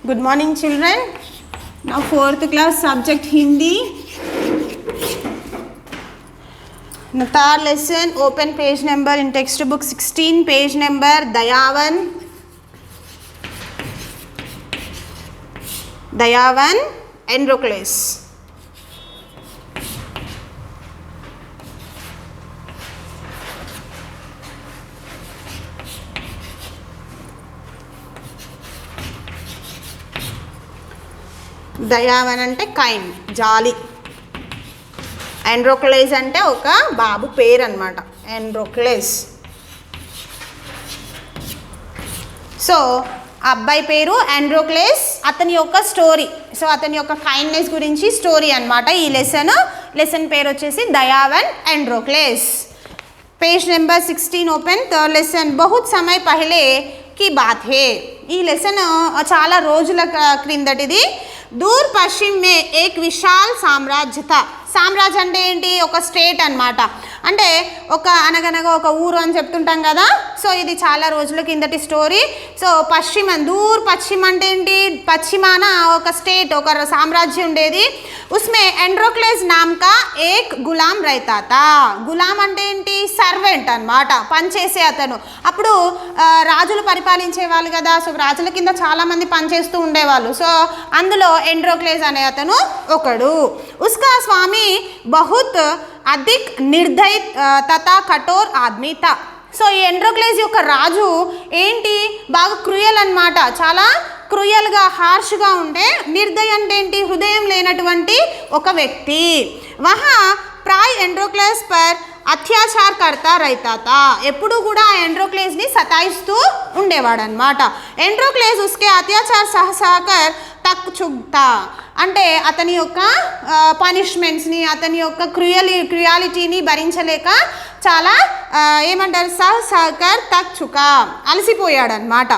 Good morning, children. Now 4th class subject Hindi. Now third lesson, open page number in textbook 16, page number Dayavan Androcles. దయావన్ అంటే kind, జాలి. ఆండ్రోక్లేస్ అంటే ఒక బాబు పేరు అన్నమాట, ఆండ్రోక్లేస్. So అబ్బాయి పేరు ఆండ్రోక్లేస్, అతని యొక్క స్టోరీ, సో అతని యొక్క కైండ్నెస్ గురించి స్టోరీ అన్నమాట ఈ లెసన్ పేరు వచ్చేసి దయావన్ Androcles. Page number 16 open. Third lesson బహుత్ సమయ పహలే కి బాత్ హే. ఈ లెసన్ చాలా రోజుల క్రిందటిది. దూర్ పశ్చిమ్ మే ఏక్ విశాల్ సామ్రాజ్య థా. సామ్రాజ్యం అంటే ఏంటి? ఒక స్టేట్ అన్నమాట. అంటే అనగనగా ఒక ఊరు అని చెప్తుంటాం కదా. సో ఇది చాలా రోజుల కిందటి స్టోరీ. సో దూర్ పశ్చిమ అంటే ఏంటి? పశ్చిమాన ఒక స్టేట్, ఒక సామ్రాజ్యం ఉండేది. ఉస్మే ఆండ్రోక్లేస్ నామ్ కా ఏక్ గులాం రైతా తా. గులాం అంటే ఏంటి? సర్వెంట్ అన్నమాట, పనిచేసే అతను. అప్పుడు రాజులు పరిపాలించే వాళ్ళు కదా, సో రాజుల కింద చాలామంది పనిచేస్తూ ఉండేవాళ్ళు. సో అందులో ఆండ్రోక్లేస్ అనే అతను ఒకడు. ఉస్కా స్వామి బహుత్ అధిక్ నిర్దయ్ తథా కఠోర్ ఆద్మీ తా. సో ఈ ఆండ్రోక్లేస్ యొక్క రాజు ఏంటి? బాగా క్రూయల్ అన్నమాట, చాలా క్రూయల్గా, హార్ష్గా ఉంటే. నిర్దయ అంటే ఏంటి? హృదయం లేనటువంటి ఒక వ్యక్తి. వహా ప్రాయ్ ఆండ్రోక్లేస్ పర్ అత్యాచార్ కర్తా రైతాతా. ఎప్పుడు కూడా ఆ ఆండ్రోక్లేస్ని సతాయిస్తూ ఉండేవాడనమాట. ఆండ్రోక్లేస్ ఉస్కే అత్యాచార్ సహసాకర్ తక్ చుగ్తా. అంటే అతని యొక్క పనిష్మెంట్స్ని, అతని యొక్క క్రుయాలిటీని భరించలేక చాలా ఏమంటారు, సహసాకర్ తక్ చుకా, అలసిపోయాడనమాట.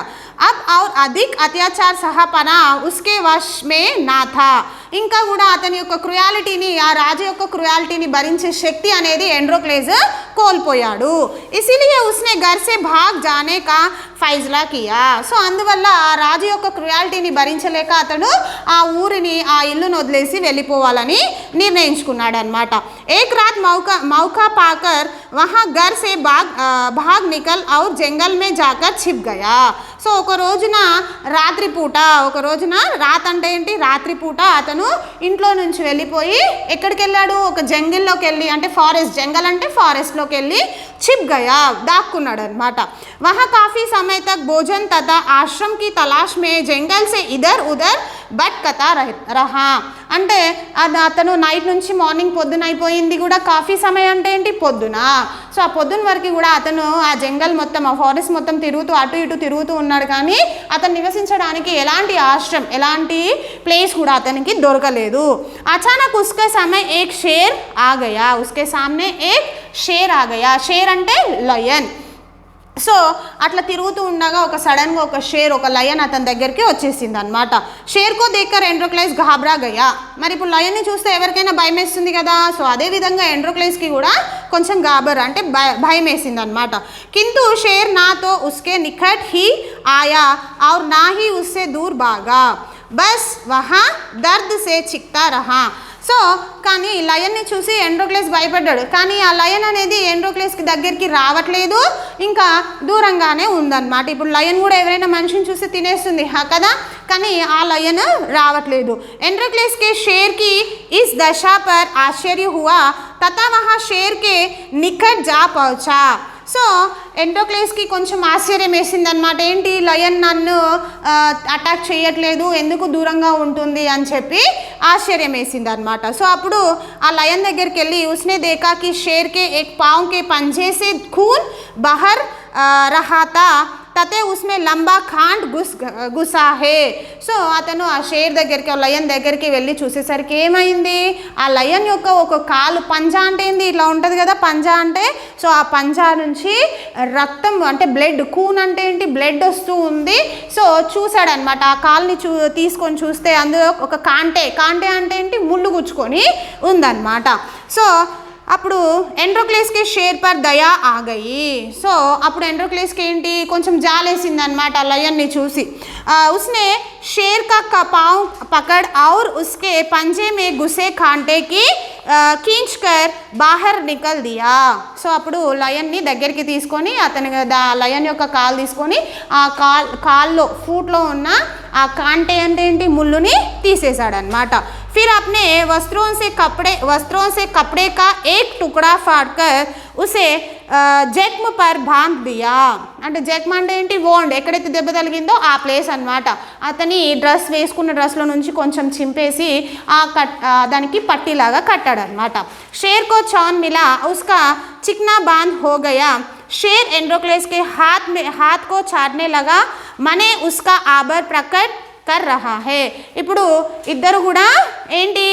అబ్ ఔర్ అధిక్ అత్యాచార్ సహపనా ఉస్కే వశ్ మే నా థా. ఇంకా కూడా అతని యొక్క క్రుయాలిటీని, ఆ రాజు యొక్క క్రుయాలిటీని భరించే శక్తి అనేది ఆండ్రోక్లేస్ కోల్పోయాడు. ఇసిలియే ఉస్నే ఘర్ సే భాగ్ జానే కా ఫైజ్లా కియా. సో అందువల్ల ఆ రాజు యొక్క క్రుయాలిటీని భరించలేక అతడు ఆ ఊరిని, ఆ ఇల్లును వదిలేసి వెళ్ళిపోవాలని నిర్ణయించుకున్నాడు అనమాట. ఏక్ రాత్ మౌకా పాకర్ వహా ఘర్ సే భాగ్ నికల్ ఔర్ జంగల్ మే జాకర్ छिप गया. సో ఒక రోజున రాత్ అంటే ఏంటి? రాత్రిపూట అతను ఇంట్లో నుంచి వెళ్ళిపోయి ఎక్కడికి వెళ్ళాడు? ఒక జంగిల్లోకి వెళ్ళి, అంటే ఫారెస్ట్, జంగల్ అంటే ఫారెస్ట్లోకి వెళ్ళి छिप गया, దాక్కున్నాడు అనమాట. వహా కాఫీ समय तक भोजन तथा आश्रम की तलाश में जंगल से इधर उधर भटकता रहा. అంటే అతను నైట్ నుంచి మార్నింగ్ పొద్దున అయిపోయింది కూడా. కాఫీ సమయం అంటే ఏంటి? పొద్దున. సో ఆ పొద్దున వరకు కూడా అతను ఆ జంగల్ మొత్తం, ఆ ఫారెస్ట్ మొత్తం తిరుగుతూ అటు ఇటు తిరుగుతూ ఉన్నాడు. కానీ అతను నివసించడానికి ఎలాంటి ఆశ్రమం, ఎలాంటి ప్లేస్ కూడా అతనికి దొరకలేదు. అచానక్ ఉస్కే సమయ ఏక్ షేర్ ఆ గయా. ఉస్కే సామ్నే ఏక్ షేర్ ఆ గయా. షేర్ అంటే లయన్. సో అట్లా తిరుగుతూ ఉండగా ఒక సడన్గా ఒక షేర్, ఒక లయన్ అతని దగ్గరికి వచ్చేసింది అనమాట. షేర్కో దేక్కర్ ఆండ్రోక్లేస్ ఘాబ్రా గయా. మరి ఇప్పుడు లయన్ని చూస్తే ఎవరికైనా భయం వేస్తుంది కదా. సో అదేవిధంగా ఆండ్రోక్లేస్కి కూడా కొంచెం అంటే భయం వేసింది అనమాట. కింటూ షేర్ నాతో ఉస్కే నిఖట్ హీ ఆయా ఔర్ నా హీ ఉస్సే దూర్ భాగా. బస్ వహా దర్ద్ సే చిక్తా రహా. సో కానీ లయన్ని చూసి ఆండ్రోక్లేస్ భయపడ్డాడు. కానీ ఆ లయన్ అనేది ఆండ్రోక్లేస్కి దగ్గరికి రావట్లేదు, ఇంకా దూరంగానే ఉందన్నమాట. ఇప్పుడు లయన్ కూడా ఎవరైనా మనిషిని చూసి తినేస్తుంది కదా, కానీ ఆ లయన్ రావట్లేదు. ఆండ్రోక్లేస్ కే షేర్ కి ఇస్ దశా పర్ ఆశ్చర్య హువా తథా వహా షేర్ కే నికట్ జా పహుచా. సో ఆండ్రోక్లేస్కి కొంచెం ఆశ్చర్యం వేసిందనమాట. ఏంటి, లయన్ నన్ను అటాక్ చేయట్లేదు, ఎందుకు దూరంగా ఉంటుంది అని చెప్పి ఆశ్చర్యం వేసింది అనమాట. సో అప్పుడు ఆ లయన్ దగ్గరికి వెళ్ళి ఉస్నే దేఖా కి షేర్ కే ఏక్ పావ్ కే పంజే సే ఖూన్ బహర్ రహా తా తతే ఉస్మే లంబా ఖాండ్ గుసా హే. సో అతను ఆ షేర్ దగ్గరికి, ఆ లయన్ దగ్గరికి వెళ్ళి చూసేసరికి ఏమైంది, ఆ లయన్ యొక్క ఒక కాలు, పంజా అంటే ఏంది, ఇట్లా ఉంటుంది కదా పంజా అంటే. సో ఆ పంజా నుంచి రక్తం అంటే బ్లడ్, ఖూన్ అంటే ఏంటి, బ్లడ్ వస్తూ ఉంది. సో చూశాడనమాట. ఆ కాలుని తీసుకొని చూస్తే అందులో ఒక కాంటే అంటే ఏంటి, ముళ్ళు గుచ్చుకొని ఉందన్నమాట. సో అప్పుడు ఎండ్రోక్లేస్కి షేర్ పర్ దయా ఆ గయి. సో అప్పుడు ఎండ్రోక్లేస్కి ఏంటి, కొంచెం జాలేసింది అనమాట లయన్ని చూసి. ఉస్నే షేర్ కా పావ్ పకడ్ ఔర్ ఉస్కే పంజే మే గుసే కాంటేకి ఖీంచ్ కర్ బాహర్ నికల్ దియా. సో అప్పుడు లయన్ని దగ్గరికి తీసుకొని అతని లయన్ యొక్క కాలు తీసుకొని ఆ కాల్లో ఫూట్లో ఉన్న ఆ కాంటే అంటే ఏంటి, ముళ్ళుని తీసేశాడనమాట. फिर अपने वस्त्रों से कपड़े का एक टुकड़ा फाड़कर उसे జఖ్మ పర్ బాంధ్ దియా. అంటే జఖ్మ అంటే ఏంటి, వోండ్, ఎక్కడైతే దెబ్బ తగిలిందో ఆ ప్లేస్ అనమాట. అతని డ్రెస్ వేసుకున్న డ్రెస్లో నుంచి కొంచెం చింపేసి దానికి పట్టీలాగా కట్టాడనమాట. షేర్ కో చౌన్ మిలా ఉస్కా చిక్నా బాంధ్ హో గయా. शेर एंड्रोक्लेस के हाथ को छाटने लगा, मने उसका आबर प्रकट कर रहा है. ఇప్పుడు ఇద్దరు కూడా ఏంటి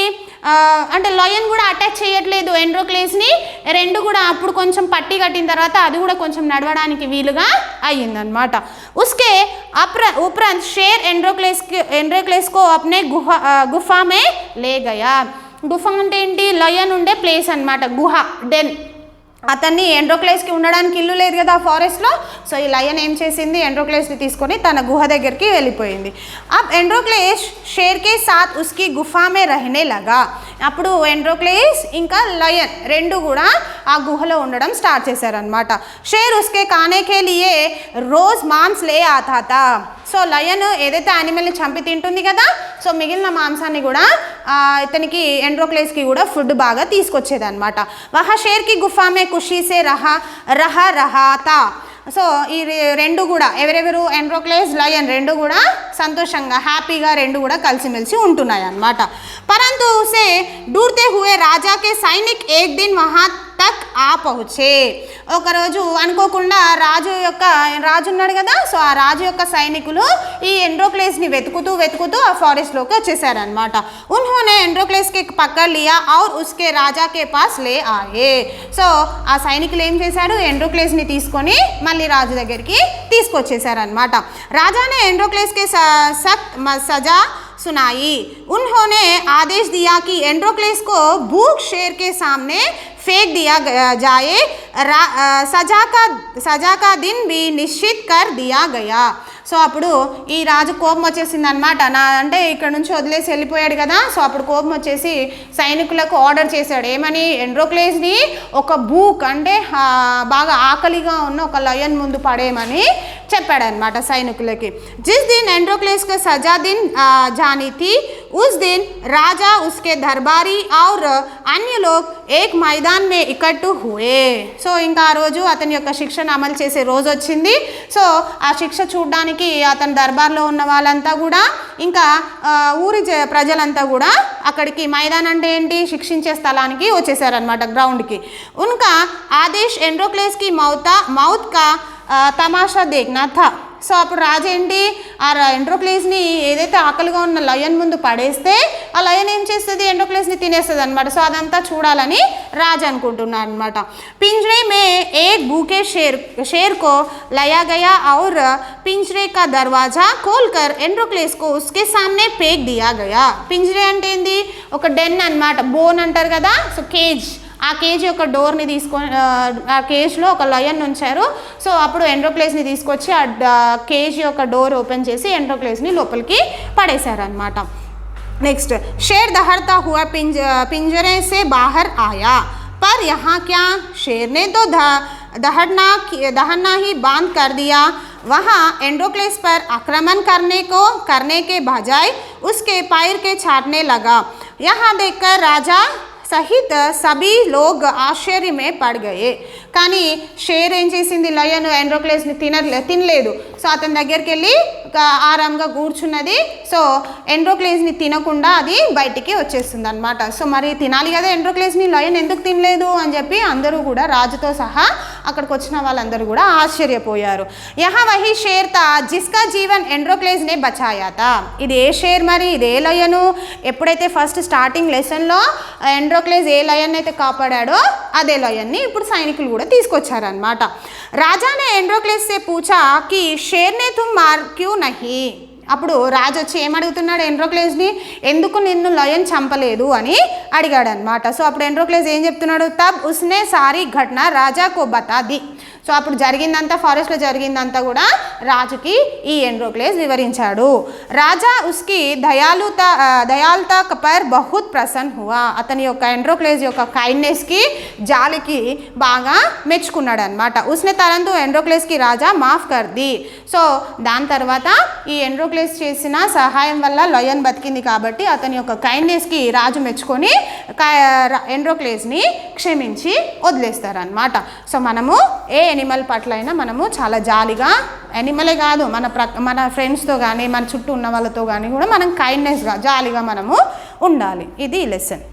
అంటే లయన్ కూడా అటాక్ చేయట్లేదు ఎండ్రోక్లేస్ని, రెండు కూడా అప్పుడు కొంచెం పట్టి కట్టిన తర్వాత అది కూడా కొంచెం నడవడానికి వీలుగా అయ్యిందనమాట. ఉస్కే उपरांत शेर एंड्रोक्लेस को अपने गुफा में ले गया. గుఫా అంటే ఏంటి, లయన్ ఉండే ప్లేస్ అనమాట, గుహ, డెన్. అతన్ని ఎండ్రోక్లేస్కి ఉండడానికి ఇల్లు లేదు కదా ఫారెస్ట్లో. సో ఈ లయన్ ఏం చేసింది, ఎండ్రోక్లేస్ని తీసుకొని తన గుహ దగ్గరికి వెళ్ళిపోయింది. అబ్ ఎండ్రోక్లేస్ షేర్కే సాత్ ఉస్కి గుఫా మే రహనే లగా. అప్పుడు ఎండ్రోక్లేస్ ఇంకా లయన్ రెండు కూడా ఆ గుహలో ఉండడం స్టార్ట్ చేశారనమాట. షేర్ ఉస్కే కానేకే లియే రోజ్ మాంస్ లే ఆతా తా. సో లయన్ ఏదైతే యానిమల్ని చంపి తింటుంది కదా, సో మిగిలిన మాంసాన్ని కూడా ఇతనికి ఎండ్రోక్లేస్కి కూడా ఫుడ్ బాగా తీసుకొచ్చేదన్నమాట. వహా షేర్కి గుఫామే ఖుషీసే రహాతా. సో ఈ రెండు కూడా ఎవరెవరు, ఎండ్రోక్లేస్, లయన్ రెండు కూడా సంతోషంగా హ్యాపీగా రెండు కూడా కలిసిమెలిసి ఉంటున్నాయి అన్నమాట. పరంతు ఉసే డూర్తే హుయే రాజాకే సైనిక్ ఏక్ దిన్ వహా తక్ ఆ పహుచే. ఒకరోజు అనుకోకుండా రాజు ఉన్నాడు కదా, సో ఆ రాజు యొక్క సైనికులు ఈ ఎండ్రోక్లేస్ని వెతుకుతూ ఆ ఫారెస్ట్లోకి వచ్చేసారనమాట. ఉన్హోనే ఎండ్రోక్లేస్కి పక్కడ్ లియా ఔర్ ఉస్కే రాజాకే పాస్ లే ఆయే. సో ఆ సైనికులు ఏం చేశారు, ఎండ్రోక్లేస్ని తీసుకొని మళ్ళీ రాజు దగ్గరికి తీసుకొచ్చేసారనమాట. రాజానే ఎండ్రోక్లేస్కి సఖ్త్ సజా सुनाई. उन्होंने आदेश दिया कि एंड्रोक्लेस को भूख शेर के सामने फेंक दिया जाए. सजा का दिन भी निश्चित कर दिया गया. సో అప్పుడు ఈ రాజు కోపం వచ్చేసింది అనమాట. అంటే ఇక్కడ నుంచి వదిలేసి వెళ్ళిపోయాడు కదా, సో అప్పుడు కోపం వచ్చేసి సైనికులకు ఆర్డర్ చేశాడు. ఏమని, ఎండ్రోక్లేస్ని ఒక బూక్ అంటే బాగా ఆకలిగా ఉన్న ఒక లయన్ ముందు పడేయమని చెప్పాడనమాట సైనికులకి. జిస్ దిన్ एंड्रोक्लेस का सजा दिन जानी थी, उस दिन राजा उसके दरबारी और अन्य लोग एक मैदान में इकट्ठे हुए. సో ఇంకా ఆ రోజు అతని యొక్క శిక్షను అమలు చేసే రోజు వచ్చింది. సో ఆ శిక్ష చూడడానికి అతని దర్బార్లో ఉన్న వాళ్ళంతా కూడా ఇంకా ఊరి ప్రజలంతా కూడా అక్కడికి, మైదాన్ అంటే ఏంటి, శిక్షించే స్థలానికి వచ్చేసారనమాట, గ్రౌండ్కి. ఉన్కా ఆదేశ్ ఎండ్రోక్లేస్కి మౌత్ కా తమాషా దేఖ్నా థా. సో అప్పుడు రాజు ఏంటి, ఆ ఎండ్రోక్లేస్ని ఏదైతే ఆకలిగా ఉన్న లయన్ ముందు పడేస్తే ఆ లయన్ ఏం చేస్తుంది, ఎండ్రోక్లేస్ని తినేస్తుంది అనమాట. సో అదంతా చూడాలని రాజు అనుకుంటున్నాడు అనమాట. पिंजरे में एक भूखे शेर को लाया गया और पिंजरे का दरवाजा खोलकर एंड्रोक्लेस को उसके सामने फेंक दिया गया. पिंजरे అంటే ఏంది, ఒక డెన్ అనమాట, బోన్ అంటారు కదా, సో కేజ్. ఆ కేజ్ యొక్క డోర్ని తీసుకొని ఆ కేజ్లో ఒక లయన్ ఉంచారు. సో అప్పుడు ఎండ్రోక్లేస్ని తీసుకొచ్చి ఆ కేజ్ యొక్క డోర్ ఓపెన్ చేసి ఎండ్రోక్లేస్ని లోపలికి పడేశారనమాట. నెక్స్ట్, షేర్ దహడతా హుआ पिंजरे से बाहर आया, पर यहाँ क्या, शेर ने तो दहड़ना ही बांध कर दिया. वहाँ एंड्रोक्लेस पर आक्रमण करने के बजाय उसके पैर के छाटने लगा. यहाँ देखकर राजा సహిత్ సభీ లోగ్ ఆశ్చర్య మే పడ్ గయే. కానీ షేర్ ఏం చేసింది, లయన్ ఎండ్రోక్లేస్ని తినలేదు. సో అతని దగ్గరికి వెళ్ళి ఆరాంగా కూర్చున్నది. సో ఎండ్రోక్లేస్ని తినకుండా అది బయటికి వచ్చేస్తుంది అనమాట. సో మరి తినాలి కదా ఎండ్రోక్లేస్ని, లయన్ ఎందుకు తినలేదు అని చెప్పి అందరూ కూడా రాజుతో సహా అక్కడికి వచ్చిన వాళ్ళందరూ కూడా ఆశ్చర్యపోయారు. యహా వహీ షేర్ తా జిస్కా జీవన్ ఎండ్రోక్లేస్నే బచాయాతా. ఇది ఏ షేర్ మరి, ఇది ఏ లయను? ఎప్పుడైతే ఫస్ట్ స్టార్టింగ్ లెసన్లో ఎండ్రోక్లేస్ ఏ లయన్ అయితే కాపాడాడో అదే లయన్ని ఇప్పుడు సైనికులు కూడా తీసుకొచ్చారనమాట. రాజానే ఎండ్రోక్లేస్ సే పూచా కి షేర్నే తుమ్ మార్ క్యూ నహీ. అప్పుడు రాజు వచ్చి ఏమడుగుతున్నాడు ఎండ్రోక్లేస్ని, ఎందుకు నిన్ను లయన్ చంపలేదు అని అడిగాడు అనమాట. సో అప్పుడు ఎండ్రోక్లేస్ ఏం చెప్తున్నాడు, తబ్ ఉస్నే సారీ ఘటన రాజా కో బతా ది. సో అప్పుడు జరిగిందంతా, ఫారెస్ట్లో జరిగిందంతా కూడా రాజుకి ఈ ఎండ్రోక్లేస్ వివరించాడు. రాజా ఉస్కి దయాలుతా పర్ బహుత్ ప్రసన్న హువా. అతని యొక్క ఎండ్రోక్లేస్ యొక్క కైండ్నెస్కి, జాలికి బాగా మెచ్చుకున్నాడు అనమాట. ఉస్నే తరంతు ఎండ్రోక్లేస్కి రాజా మాఫ్ కర్ది. సో దాని తర్వాత ఈ ఎండ్రోక్లేస్ చేసిన సహాయం వల్ల లయన్ బతికింది కాబట్టి అతని యొక్క కైండ్నెస్కి రాజు మెచ్చుకొని ఎండ్రోక్లేస్ని క్షమించి వదిలేస్తారనమాట. సో మనము ఏ ఎనిమల్ పట్ల అయినా మనము చాలా జాలిగా, ఎనిమలే కాదు మన ఫ్రెండ్స్తో కానీ మన చుట్టూ ఉన్న వాళ్ళతో కానీ కూడా మనం కైండ్నెస్గా, జాలిగా మనము ఉండాలి. ఇది లెసన్.